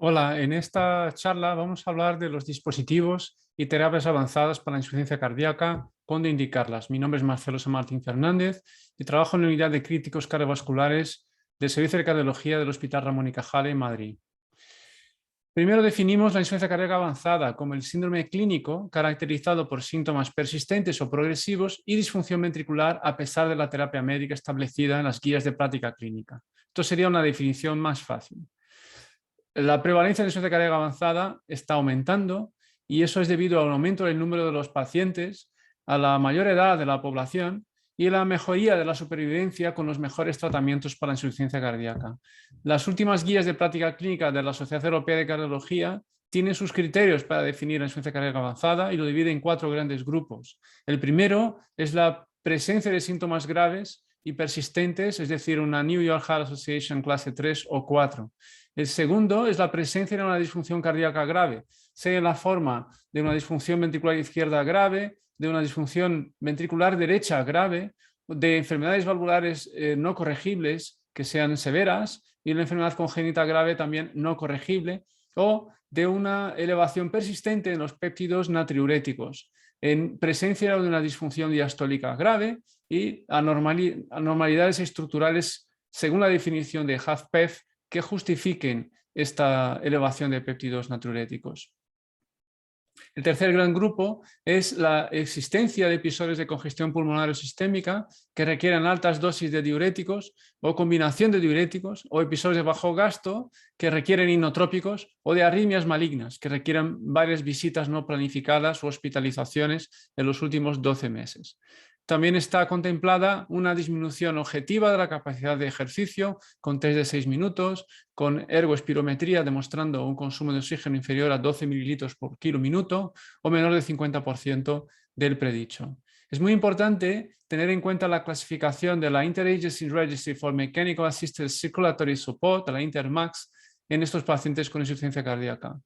Hola, en esta charla vamos a hablar de los dispositivos y terapias avanzadas para la insuficiencia cardíaca, cuándo indicarlas. Mi nombre es Marcelo San Martín Fernández y trabajo en la unidad de críticos cardiovasculares del Servicio de Cardiología del Hospital Ramón y Cajal en Madrid. Primero definimos la insuficiencia cardíaca avanzada como el síndrome clínico caracterizado por síntomas persistentes o progresivos y disfunción ventricular a pesar de la terapia médica establecida en las guías de práctica clínica. Esto sería una definición más fácil. La prevalencia de insuficiencia cardíaca avanzada está aumentando y eso es debido al aumento del número de los pacientes, a la mayor edad de la población y a la mejoría de la supervivencia con los mejores tratamientos para la insuficiencia cardíaca. Las últimas guías de práctica clínica de la Sociedad Europea de Cardiología tienen sus criterios para definir la insuficiencia cardíaca avanzada y lo divide en 4 grandes grupos. El primero es la presencia de síntomas graves y persistentes, es decir, una New York Heart Association clase 3 o 4. El segundo es la presencia de una disfunción cardíaca grave, sea en la forma de una disfunción ventricular izquierda grave, de una disfunción ventricular derecha grave, de enfermedades valvulares no corregibles que sean severas y una enfermedad congénita grave también no corregible, o de una elevación persistente en los péptidos natriuréticos, en presencia de una disfunción diastólica grave y anormalidades estructurales según la definición de HFpEF que justifiquen esta elevación de péptidos natriuréticos. El tercer gran grupo es la existencia de episodios de congestión pulmonar o sistémica que requieren altas dosis de diuréticos o combinación de diuréticos, o episodios de bajo gasto que requieren inotrópicos, o de arritmias malignas que requieren varias visitas no planificadas o hospitalizaciones en los últimos 12 meses. También está contemplada una disminución objetiva de la capacidad de ejercicio con test de 6 minutos, con ergoespirometría demostrando un consumo de oxígeno inferior a 12 mililitros por kilo minuto o menor del 50% del predicho. Es muy importante tener en cuenta la clasificación de la Interagency Registry for Mechanical Assisted Circulatory Support, la INTERMACS, en estos pacientes con insuficiencia cardíaca.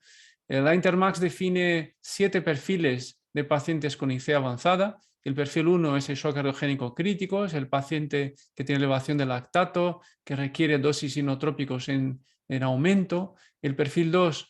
La INTERMACS define 7 perfiles de pacientes con IC avanzada. El perfil 1 es el shock cardiogénico crítico, es el paciente que tiene elevación de lactato, que requiere dosis inotrópicos en aumento. El perfil 2,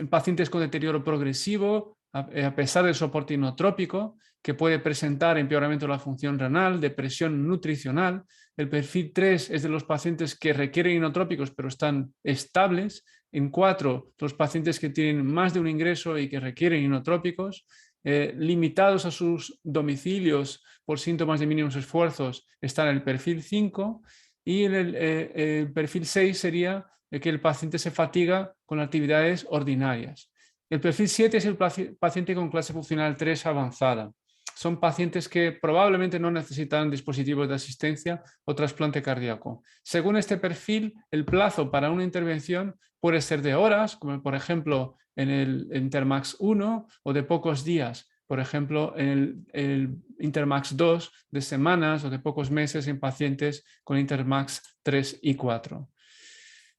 pacientes con deterioro progresivo, a pesar del soporte inotrópico, que puede presentar empeoramiento de la función renal, depresión nutricional. El perfil 3 es de los pacientes que requieren inotrópicos pero están estables. En 4, los pacientes que tienen más de un ingreso y que requieren inotrópicos. Limitados a sus domicilios por síntomas de mínimos esfuerzos, está en el perfil 5, y en el perfil 6 sería que el paciente se fatiga con actividades ordinarias. El perfil 7 es el paciente con clase funcional 3 avanzada. Son pacientes que probablemente no necesitan dispositivos de asistencia o trasplante cardíaco. Según este perfil, el plazo para una intervención puede ser de horas, como por ejemplo en el Intermax 1, o de pocos días, por ejemplo en el Intermax 2, de semanas o de pocos meses en pacientes con Intermax 3 y 4.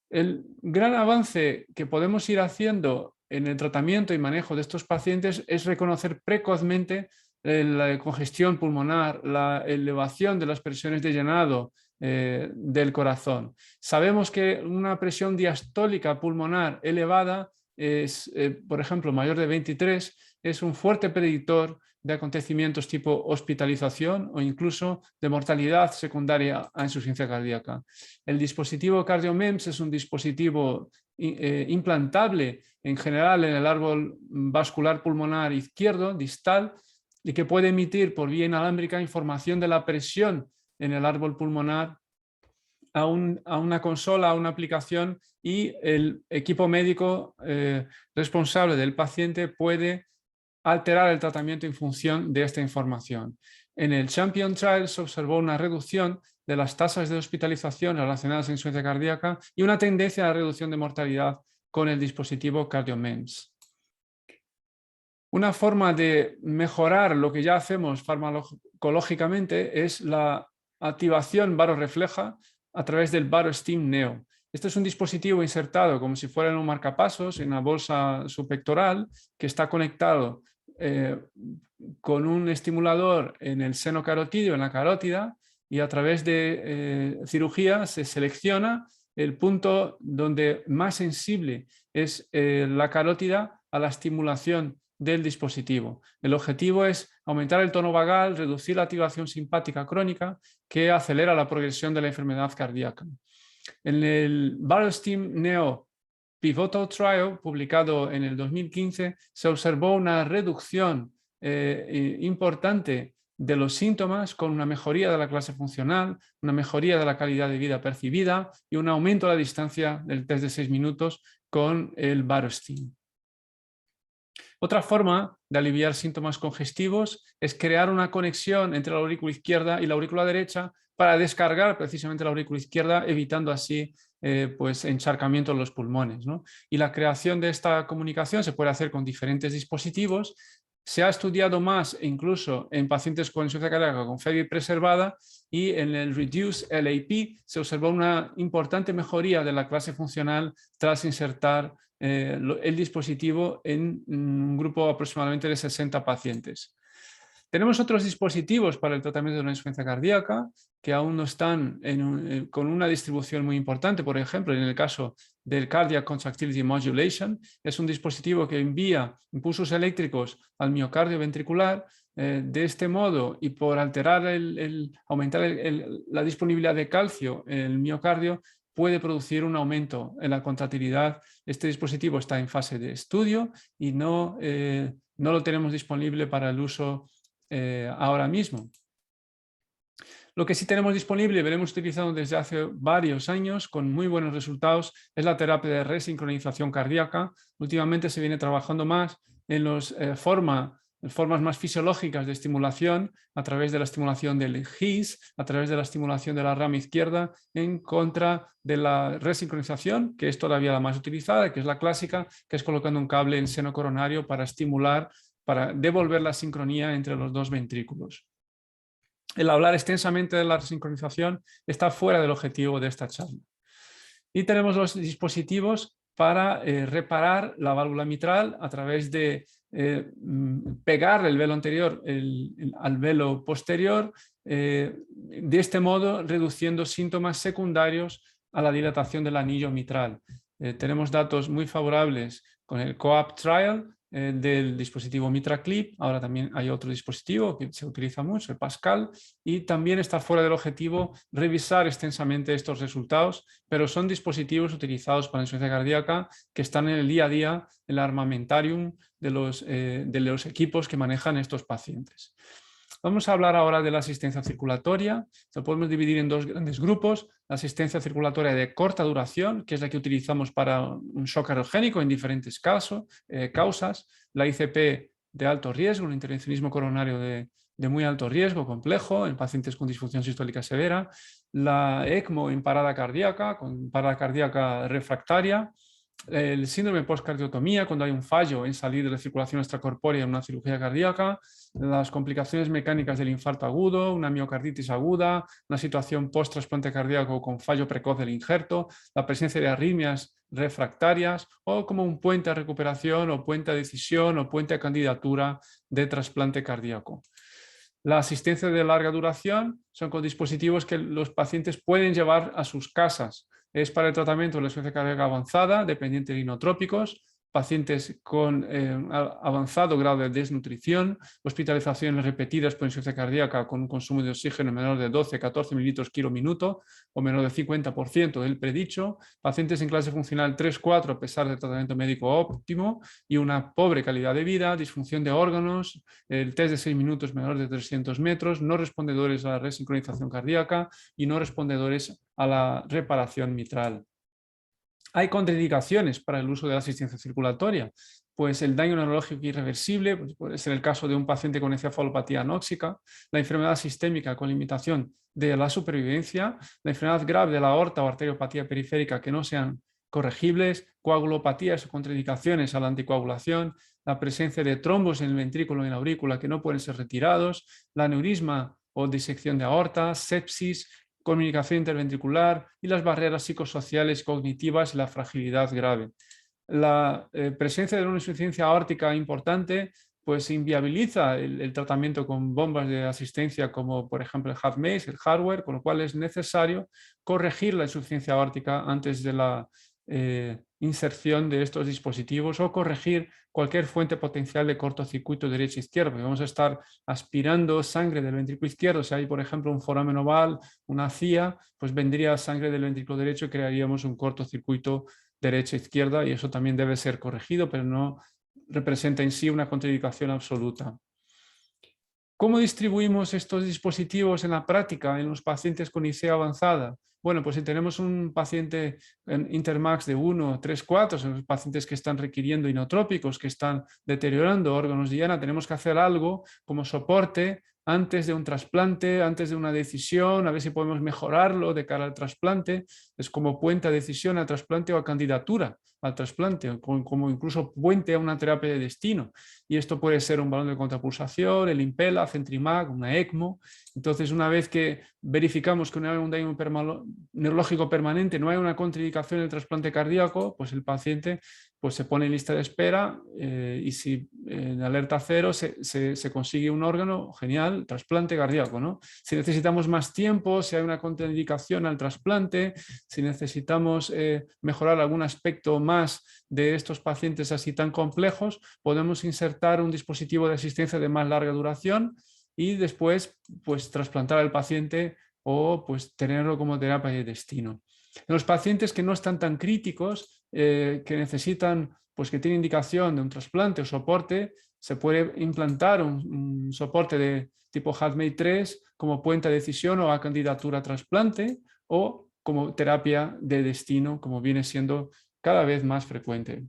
El gran avance que podemos ir haciendo en el tratamiento y manejo de estos pacientes es reconocer precozmente la congestión pulmonar, la elevación de las presiones de llenado del corazón. Sabemos que una presión diastólica pulmonar elevada es, por ejemplo, mayor de 23, es un fuerte predictor de acontecimientos tipo hospitalización o incluso de mortalidad secundaria a insuficiencia cardíaca. El dispositivo CardioMEMS es un dispositivo implantable en general en el árbol vascular pulmonar izquierdo, distal, y que puede emitir por vía inalámbrica información de la presión en el árbol pulmonar a una consola, a una aplicación, y el equipo médico responsable del paciente puede alterar el tratamiento en función de esta información. En el Champion Trial se observó una reducción de las tasas de hospitalización relacionadas a insuficiencia cardíaca y una tendencia a la reducción de mortalidad con el dispositivo CardioMEMS. Una forma de mejorar lo que ya hacemos farmacológicamente es la activación varorefleja a través del VaroSteam Neo. Este es un dispositivo insertado como si fuera en un marcapasos en la bolsa subpectoral, que está conectado con un estimulador en el seno carotídeo, en la carótida, y a través de cirugía se selecciona el punto donde más sensible es la carótida a la estimulación del dispositivo. El objetivo es aumentar el tono vagal, reducir la activación simpática crónica que acelera la progresión de la enfermedad cardíaca. En el Barostim Neo Pivotal Trial, publicado en el 2015, se observó una reducción importante de los síntomas con una mejoría de la clase funcional, una mejoría de la calidad de vida percibida y un aumento de la distancia del test de 6 minutos con el Barostim. Otra forma de aliviar síntomas congestivos es crear una conexión entre la aurícula izquierda y la aurícula derecha para descargar precisamente la aurícula izquierda, evitando así pues encharcamiento en los pulmones, ¿no? Y la creación de esta comunicación se puede hacer con diferentes dispositivos. Se ha estudiado más incluso en pacientes con insuficiencia cardíaca con FEBI preservada, y en el Reduce LAP se observó una importante mejoría de la clase funcional tras insertar el dispositivo en un grupo aproximadamente de 60 pacientes. Tenemos otros dispositivos para el tratamiento de una insuficiencia cardíaca que aún no están con una distribución muy importante. Por ejemplo, en el caso del Cardiac Contractility Modulation, es un dispositivo que envía impulsos eléctricos al miocardio ventricular. De este modo, y por alterar aumentar la disponibilidad de calcio en el miocardio, puede producir un aumento en la contractilidad. Este dispositivo está en fase de estudio y no lo tenemos disponible para el uso ahora mismo. Lo que sí tenemos disponible y venimos utilizando desde hace varios años con muy buenos resultados es la terapia de resincronización cardíaca. Últimamente se viene trabajando más en las formas más fisiológicas de estimulación, a través de la estimulación del GIS, a través de la estimulación de la rama izquierda, en contra de la resincronización, que es todavía la más utilizada, que es la clásica, que es colocando un cable en seno coronario para estimular, para devolver la sincronía entre los dos ventrículos. El hablar extensamente de la sincronización está fuera del objetivo de esta charla. Y tenemos los dispositivos para reparar la válvula mitral a través de pegar el velo anterior al velo posterior, de este modo reduciendo síntomas secundarios a la dilatación del anillo mitral. Tenemos datos muy favorables con el COAP Trial del dispositivo MitraClip. Ahora también hay otro dispositivo que se utiliza mucho, el Pascal, y también está fuera del objetivo revisar extensamente estos resultados, pero son dispositivos utilizados para la insuficiencia cardíaca que están en el día a día, en el armamentarium de los equipos que manejan estos pacientes. Vamos a hablar ahora de la asistencia circulatoria. Lo podemos dividir en dos grandes grupos. La asistencia circulatoria de corta duración, que es la que utilizamos para un shock cardiogénico en diferentes causas. La ICP de alto riesgo, un intervencionismo coronario de muy alto riesgo, complejo, en pacientes con disfunción sistólica severa. La ECMO en parada cardíaca, con parada cardíaca refractaria. El síndrome postcardiotomía, cuando hay un fallo en salir de la circulación extracorpórea en una cirugía cardíaca. Las complicaciones mecánicas del infarto agudo, una miocarditis aguda, una situación post-trasplante cardíaco con fallo precoz del injerto, la presencia de arritmias refractarias o como un puente a recuperación o puente a decisión o puente a candidatura de trasplante cardíaco. La asistencia de larga duración son con dispositivos que los pacientes pueden llevar a sus casas. Es para el tratamiento de la insuficiencia cardíaca avanzada, dependiente de inotrópicos, pacientes con avanzado grado de desnutrición, hospitalizaciones repetidas por insuficiencia cardíaca con un consumo de oxígeno menor de 12-14 mililitros kilo minuto o menor del 50% del predicho, pacientes en clase funcional 3-4 a pesar del tratamiento médico óptimo y una pobre calidad de vida, disfunción de órganos, el test de 6 minutos menor de 300 metros, no respondedores a la resincronización cardíaca y no respondedores a la reparación mitral. Hay contraindicaciones para el uso de la asistencia circulatoria, pues el daño neurológico irreversible, pues puede ser el caso de un paciente con encefalopatía anóxica, la enfermedad sistémica con limitación de la supervivencia, la enfermedad grave de la aorta o arteriopatía periférica que no sean corregibles, coagulopatías o contraindicaciones a la anticoagulación, la presencia de trombos en el ventrículo y en la aurícula que no pueden ser retirados, la aneurisma o disección de aorta, sepsis, comunicación interventricular y las barreras psicosociales cognitivas y la fragilidad grave. La presencia de una insuficiencia aórtica importante pues inviabiliza el tratamiento con bombas de asistencia como por ejemplo el HAD-MACE, el hardware, con lo cual es necesario corregir la insuficiencia aórtica antes de la inserción de estos dispositivos o corregir cualquier fuente potencial de cortocircuito derecha-izquierda, porque vamos a estar aspirando sangre del ventrículo izquierdo. Si hay, por ejemplo, un foramen oval, una CIA, pues vendría sangre del ventrículo derecho y crearíamos un cortocircuito derecha-izquierda, y eso también debe ser corregido, pero no representa en sí una contraindicación absoluta. ¿Cómo distribuimos estos dispositivos en la práctica en los pacientes con ICEA avanzada? Bueno, pues si tenemos un paciente en Intermax de 1, 3, 4, son los pacientes que están requiriendo inotrópicos, que están deteriorando órganos de Diana, tenemos que hacer algo como soporte antes de un trasplante, antes de una decisión, a ver si podemos mejorarlo de cara al trasplante. Es como puente a decisión al trasplante o a candidatura al trasplante, como incluso puente a una terapia de destino. Y esto puede ser un balón de contrapulsación, el Impella, Centrimag, una ECMO. Entonces, una vez que verificamos que no hay un daño neurológico permanente, no hay una contraindicación del trasplante cardíaco, pues el paciente pues, se pone en lista de espera y si en alerta cero se consigue un órgano, genial, trasplante cardíaco, ¿no? Si necesitamos más tiempo, si hay una contraindicación al trasplante, si necesitamos mejorar algún aspecto más de estos pacientes así tan complejos, podemos insertar un dispositivo de asistencia de más larga duración y después pues trasplantar al paciente o pues tenerlo como terapia de destino. En los pacientes que no están tan críticos, que necesitan, pues que tienen indicación de un trasplante o soporte, se puede implantar un soporte de tipo HADMATE 3 como puente de decisión o a candidatura a trasplante o como terapia de destino, como viene siendo cada vez más frecuente.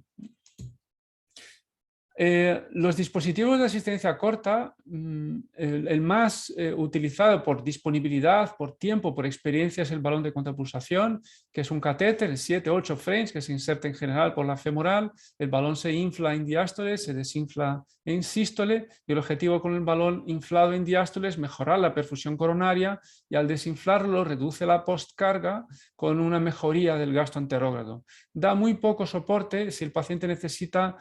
Los dispositivos de asistencia corta, el más utilizado por disponibilidad, por tiempo, por experiencia es el balón de contrapulsación, que es un catéter de 7-8 frames que se inserta en general por la femoral. El balón se infla en diástole, se desinfla en sístole, y el objetivo con el balón inflado en diástole es mejorar la perfusión coronaria y al desinflarlo reduce la postcarga con una mejoría del gasto anterógrado. Da muy poco soporte. Si el paciente necesita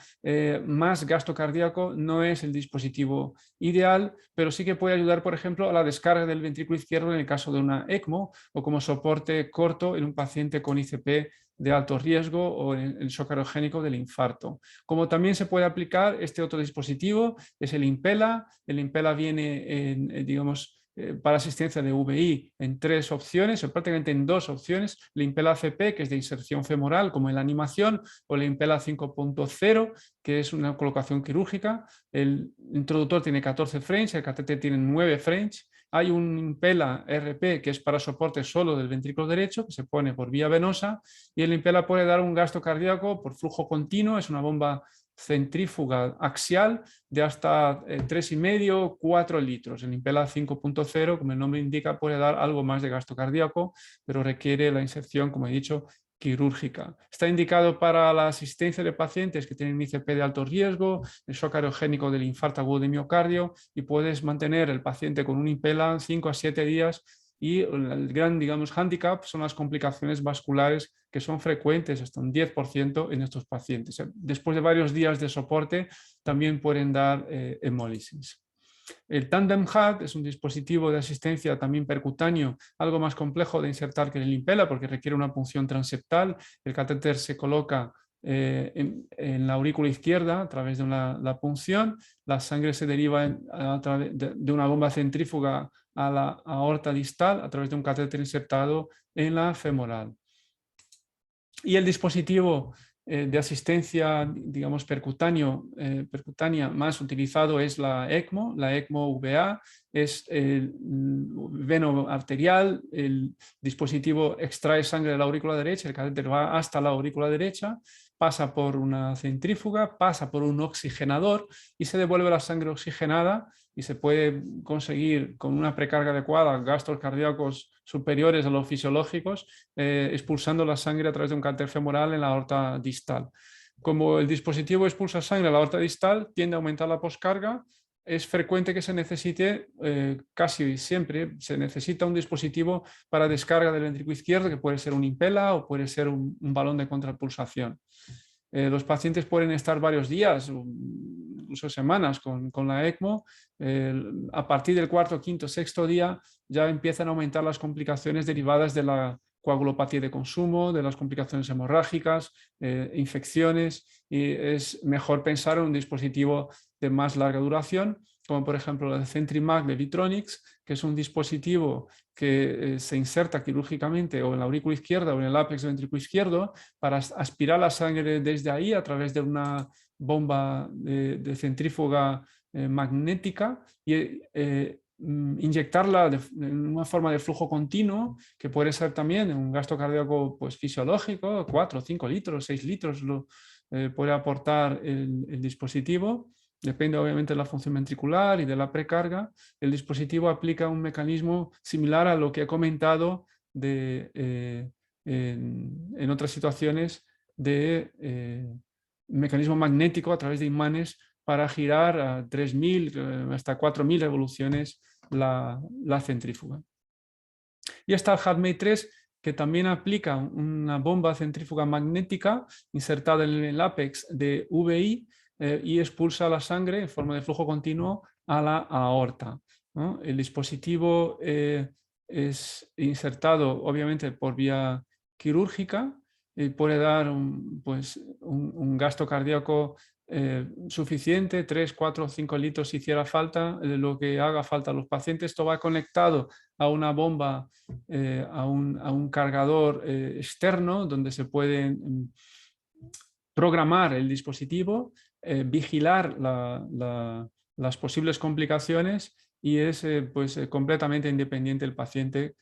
más gasto cardíaco, no es el dispositivo ideal, pero sí que puede ayudar, por ejemplo, a la descarga del ventrículo izquierdo en el caso de una ECMO o como soporte corto en un paciente con ICP de alto riesgo o en el shock aerogénico del infarto. Como también se puede aplicar este otro dispositivo, es el Impella. El Impella viene en, digamos, para asistencia de VI en 3 opciones, o prácticamente en 2 opciones: el Impella CP, que es de inserción femoral, como en la animación, o el Impella 5.0, que es una colocación quirúrgica. El introductor tiene 14 frames, el catéter tiene 9 frames. Hay un Impella RP que es para soporte solo del ventrículo derecho, que se pone por vía venosa, y el Impella puede dar un gasto cardíaco por flujo continuo. Es una bomba centrífuga axial de hasta 3,5, 4 litros. El Impella 5.0, como el nombre indica, puede dar algo más de gasto cardíaco, pero requiere la inserción, como he dicho, quirúrgica. Está indicado para la asistencia de pacientes que tienen ICP de alto riesgo, el shock aerogénico del infarto agudo de miocardio, y puedes mantener el paciente con un Impella 5 a 7 días. Y el gran, digamos, hándicap son las complicaciones vasculares, que son frecuentes, hasta un 10% en estos pacientes. Después de varios días de soporte, también pueden dar hemólisis. El Tandem HAD es un dispositivo de asistencia también percutáneo, algo más complejo de insertar que el Impella, porque requiere una punción transeptal. El catéter se coloca en la aurícula izquierda a través de la punción. La sangre se deriva a través de una bomba centrífuga a la aorta distal a través de un catéter insertado en la femoral. Y el dispositivo de asistencia, digamos, percutánea más utilizado es la ECMO. La ECMO VA es el veno arterial. El dispositivo extrae sangre de la aurícula derecha, el catéter va hasta la aurícula derecha, pasa por una centrífuga, pasa por un oxigenador y se devuelve la sangre oxigenada, y se puede conseguir con una precarga adecuada gastos cardíacos superiores a los fisiológicos, expulsando la sangre a través de un catéter femoral en la aorta distal. Como el dispositivo expulsa sangre a la aorta distal, tiende a aumentar la poscarga. Es frecuente que se necesite, casi siempre, se necesita un dispositivo para descarga del ventrículo izquierdo, que puede ser un Impella o puede ser un balón de contrapulsación. Los pacientes pueden estar varios días, incluso semanas con la ECMO, a partir del cuarto, quinto, sexto día ya empiezan a aumentar las complicaciones derivadas de la coagulopatía de consumo, de las complicaciones hemorrágicas, infecciones, y es mejor pensar en un dispositivo de más larga duración, como por ejemplo el CentriMag de Vitronics, que es un dispositivo que se inserta quirúrgicamente o en la aurícula izquierda o en el ápex ventrículo izquierdo para aspirar la sangre desde ahí a través de una bomba de centrífuga magnética y inyectarla en una forma de flujo continuo, que puede ser también un gasto cardíaco pues, fisiológico, 4, 5 litros, 6 litros puede aportar el dispositivo. Depende obviamente de la función ventricular y de la precarga. El dispositivo aplica un mecanismo similar a lo que he comentado en otras situaciones de mecanismo magnético a través de imanes para girar a 3000 hasta 4000 revoluciones la centrífuga. Y está el HeartMate 3, que también aplica una bomba centrífuga magnética insertada en el ápex de VI y expulsa la sangre en forma de flujo continuo a la aorta, ¿no? El dispositivo es insertado obviamente por vía quirúrgica y puede dar un gasto cardíaco suficiente, 3, 4, 5 litros si hiciera falta, lo que haga falta a los pacientes. Esto va conectado a una bomba, a un cargador externo donde se puede programar el dispositivo, vigilar las posibles complicaciones y es completamente independiente el paciente.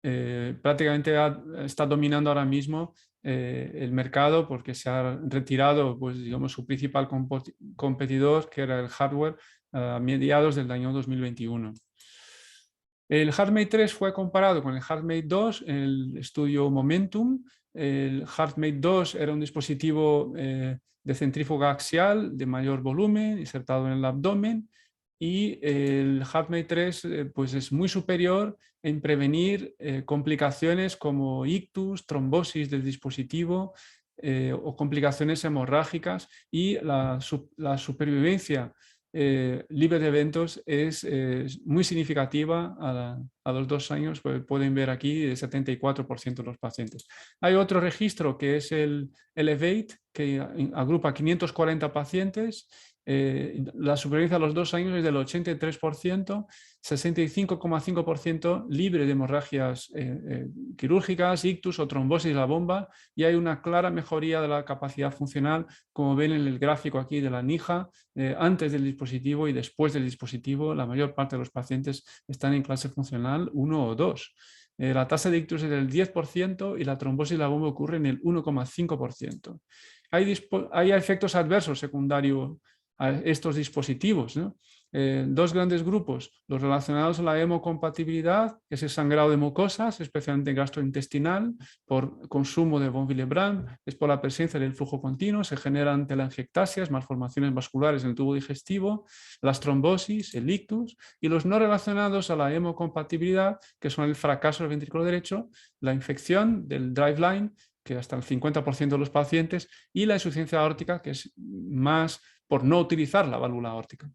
Prácticamente está dominando ahora mismo el mercado porque se ha retirado pues, digamos, su principal competidor, que era el hardware, a mediados del año 2021. El HeartMate 3 fue comparado con el HeartMate 2 en el estudio Momentum. El HeartMate 2 era un dispositivo de centrífuga axial de mayor volumen, insertado en el abdomen, y el HeartMate 3 pues es muy superior en prevenir complicaciones como ictus, trombosis del dispositivo o complicaciones hemorrágicas, y la supervivencia libre de eventos es muy significativa a los 2 años, pues pueden ver aquí el 74% de los pacientes. Hay otro registro que es el Elevate, que agrupa 540 pacientes. La supervivencia a los 2 años es del 83%, 65,5% libre de hemorragias quirúrgicas, ictus o trombosis de la bomba, y hay una clara mejoría de la capacidad funcional, como ven en el gráfico aquí de la NIJA, antes del dispositivo y después del dispositivo. La mayor parte de los pacientes están en clase funcional 1 o 2. La tasa de ictus es del 10% y la trombosis de la bomba ocurre en el 1,5%. Hay efectos adversos secundarios a estos dispositivos, ¿no? Dos grandes grupos, los relacionados a la hemocompatibilidad, que es el sangrado de mucosas, especialmente gastrointestinal, por consumo de von Willebrand, es por la presencia del flujo continuo, se generan telangiectasias, malformaciones vasculares en el tubo digestivo, las trombosis, el ictus, y los no relacionados a la hemocompatibilidad, que son el fracaso del ventrículo derecho, la infección del driveline, que hasta el 50% de los pacientes, y la insuficiencia aórtica, que es más por no utilizar la válvula aórtica.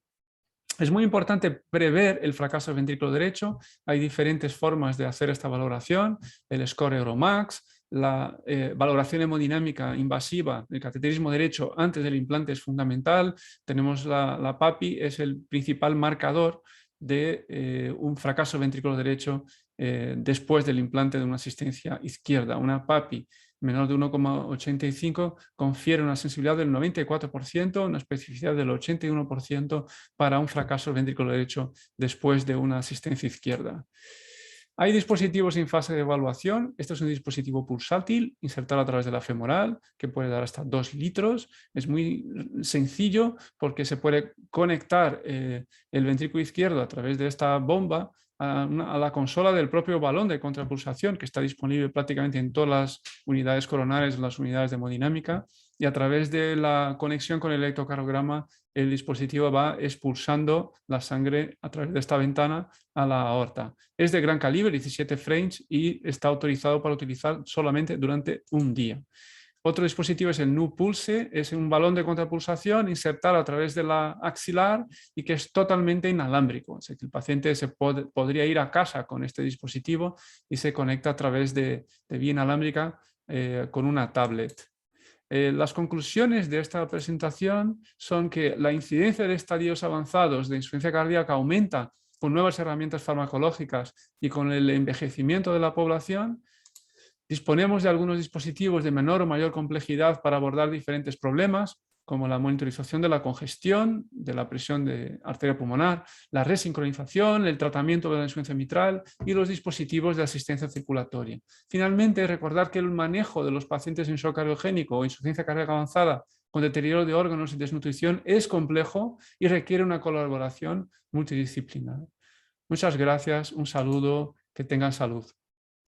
Es muy importante prever el fracaso del ventrículo derecho. Hay diferentes formas de hacer esta valoración: el score Euromax, la valoración hemodinámica invasiva del cateterismo derecho antes del implante es fundamental. Tenemos la PAPI, es el principal marcador de un fracaso del ventrículo derecho después del implante de una asistencia izquierda. Una PAPI menor de 1,85 confiere una sensibilidad del 94%, una especificidad del 81% para un fracaso del ventrículo derecho después de una asistencia izquierda. Hay dispositivos en fase de evaluación. Este es un dispositivo pulsátil insertado a través de la femoral que puede dar hasta 2 litros. Es muy sencillo porque se puede conectar el ventrículo izquierdo a través de esta bomba a la consola del propio balón de contrapulsación, que está disponible prácticamente en todas las unidades coronarias, en las unidades de hemodinámica, y a través de la conexión con el electrocardiograma el dispositivo va expulsando la sangre a través de esta ventana a la aorta. Es de gran calibre, 17 frames, y está autorizado para utilizar solamente durante un día. Otro dispositivo es el NuPulse, es un balón de contrapulsación insertado a través de la axilar y que es totalmente inalámbrico. O sea, que el paciente podría ir a casa con este dispositivo y se conecta a través de vía inalámbrica con una tablet. Las conclusiones de esta presentación son que la incidencia de estadios avanzados de insuficiencia cardíaca aumenta con nuevas herramientas farmacológicas y con el envejecimiento de la población. Disponemos de algunos dispositivos de menor o mayor complejidad para abordar diferentes problemas, como la monitorización de la congestión, de la presión de arteria pulmonar, la resincronización, el tratamiento de la insuficiencia mitral y los dispositivos de asistencia circulatoria. Finalmente, recordar que el manejo de los pacientes en shock cardiogénico o insuficiencia cardíaca avanzada con deterioro de órganos y desnutrición es complejo y requiere una colaboración multidisciplinar. Muchas gracias, un saludo, que tengan salud.